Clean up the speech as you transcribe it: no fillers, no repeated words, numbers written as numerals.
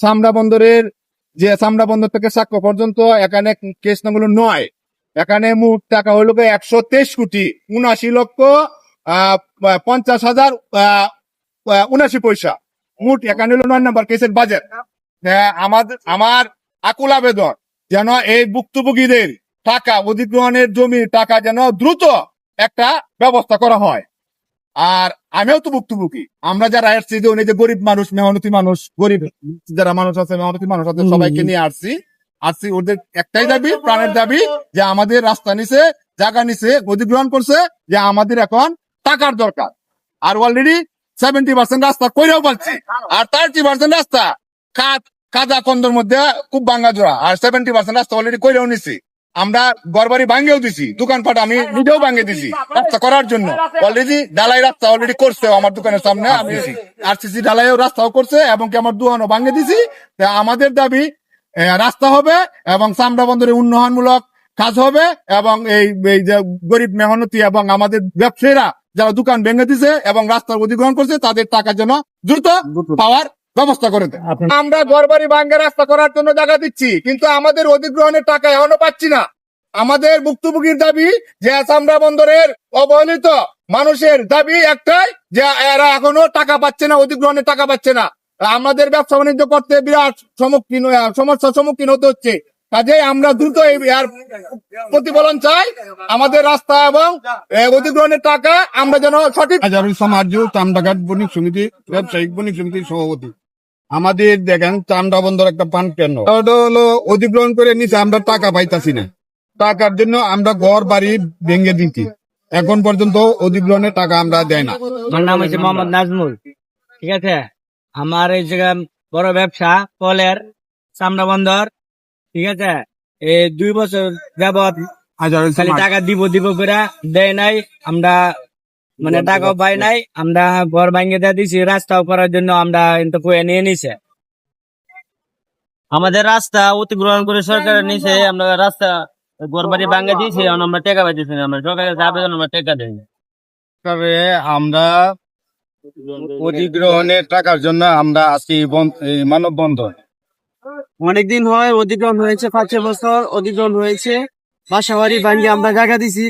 চামড়া বন্দরের যে চামড়া বন্দর থেকে সাক্ষ্য পর্যন্ত এখানে কেস নম্বর 9, এখানে মোট টাকা হলো 123,50,50,79 মোট এখানে হলো 9 নম্বর কেসের বাজেট। আমার আকুল আবেদন যেন এই ভুক্তভোগীদের টাকা অধিগ্রহণের জমির টাকা যেন দ্রুত একটা ব্যবস্থা করা হয়। আর আমিও তো ভুক্তভোগী, আমরা যারা আসছি যে উনি যে গরিব মানুষ, মেহনতি মানুষ, গরিব যারা মানুষ আছে, মেহনতি মানুষ আছে, সবাইকে নিয়ে আসছি। ওদের একটাই দাবি, প্রাণের দাবি, যে আমাদের রাস্তা নিচে, জায়গা নিচে অধিগ্রহণ করছে, যে আমাদের এখন টাকার দরকার। আর অলরেডি 70% রাস্তা কইরাও পাচ্ছি, আর 30% রাস্তা কাদা কন্দর মধ্যে খুব ভাঙ্গা জোড়া, আর 70% রাস্তা অলরেডি কইরাও নিছি। আমরা ঘরবাড়ি ভাঙ্গেও দিছি, দোকানপাট আমি নিজেও ভাঙ্গে দিছি রাস্তা করার জন্য। অলরেডি ঢালাই রাস্তা অলরেডি করছে আমার দোকানের সামনে, আমি আরসিসি ঢালাইও রাস্তাও করছে, এবং কি আমার দোকানও ভাঙ্গে দিছি। আমাদের দাবি রাস্তা হবে, এবং চামড়া বন্দরে উন্নয়নমূলক কাজ হবে, এবং এই যে গরিব মেহনতি এবং আমাদের ব্যবসায়ীরা যারা দোকান ভেঙে দিছে এবং রাস্তার অধিগ্রহণ করছে, তাদের টাকা যেন দ্রুত পাওয়ার ব্যবস্থা করে দেয়। আমরা ঘরবাড়ি ভাঙ্গে রাস্তা করার জন্য জায়গা দিচ্ছি, কিন্তু আমাদের অধিগ্রহণের টাকা এখনো পাচ্ছি না। আমাদের ভুক্তভোগীর দাবি যে চামড়া বন্দরের অবহেলিত মানুষের দাবি একটাই, যে এরা এখনো টাকা পাচ্ছে না, অধিগ্রহণের টাকা পাচ্ছে না। আমাদের ব্যবসা বাণিজ্য করতে বিরাট সমস্যার সম্মুখীন হতে হচ্ছে। কাজেই আমরা দ্রুত এর প্রতিফলন চাই, আমাদের রাস্তা এবং অধিগ্রহণের টাকা আমরা যেন সঠিক। সমাজ চামড়াঘাট বণিক সমিতি, ব্যবসায়িক বণিক সমিতির সভাপতি। আমাদের দেখেন চামড়া বন্দর একটা পান কেন্দ্র হলো, অধিগ্রহণ করে নিচে আমরা টাকা পাইতাছি না। টাকার জন্য আমরা ঘর বাড়ি ভেঙে দিচ্ছি, এখন পর্যন্ত অধিগ্রহণের টাকা আমরা দেয় না। আমার নাম হচ্ছে মোহাম্মদ নাজমুল, ঠিক আছে। আমার এই জায়গায় বড় ব্যবসা ফলের চামড়া বন্দর, ঠিক আছে। এই 2 বছর যাবৎ খালি টাকা দিব করে দেয় নাই, আমরা মানে টাকাও পাই নাই। আমরা ঘর ভাঙে দিয়ে দিছি, রাস্তাও করার জন্য আমরা কিন্তু নিয়ে নিছে। আমাদের রাস্তা অতিক্রমণ করে সরকারের নিচে আমরা রাস্তা ঘর বাড়ি ভাঙে দিয়েছি, আমরা টাকা পাইতেছি না। আমরা সরকারের কাছে আবেদন, আমরা টাকা দেই। তবে আমরা অধিগ্রহণের টাকার জন্য আমরা আজকে মানববন্ধন। অনেকদিন হয় অধিগ্রহণ হয়েছে, 5-6 বছর অধিগ্রহণ হয়েছে, বাসা বাড়ি ভাঙিয়ে আমরা জায়গা দিছি।